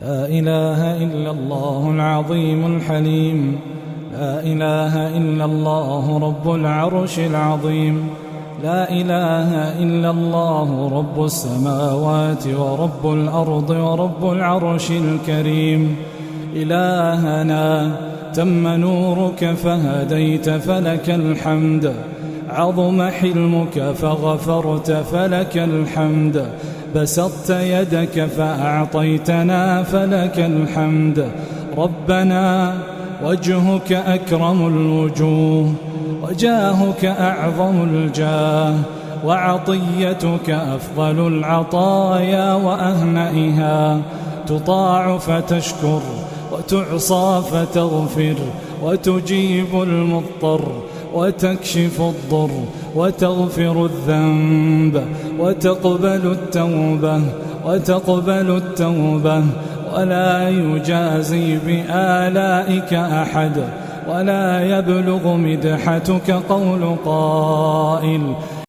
لا إله إلا الله العظيم الحليم. لا إله إلا الله رب العرش العظيم. لا إله إلا الله رب السماوات ورب الأرض ورب العرش الكريم. إلهنا تم نورك فهديت فلك الحمد، عظم حلمك فغفرت فلك الحمد، بسطت يدك فأعطيتنا فلك الحمد. ربنا وجهك أكرم الوجوه، وجاهك أعظم الجاه، وعطيتك أفضل العطايا وأهنئها. تطاع فتشكر، وتعصى فتغفر، وتجيب المضطر، وتكشف الضر، وتغفر الذنب، وتقبل التوبة، ولا يجازي بآلائك أحد، ولا يبلغ مدحتك قول قائل.